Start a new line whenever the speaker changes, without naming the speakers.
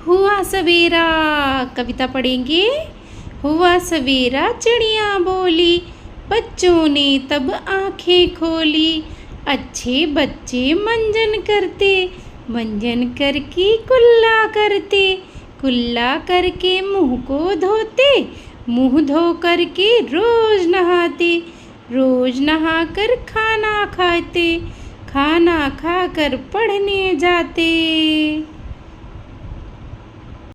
हुआ सवेरा। कविता पढ़ेंगे। हुआ सवेरा चिड़िया बोली, बच्चों ने तब आंखें खोली। अच्छे बच्चे मंजन करते, मंजन करके कुल्ला करते, कुल्ला करके मुंह को धोते, मुंह धो करके रोज नहाते, रोज नहाकर खाना खाते, खाना खाकर पढ़ने जाते।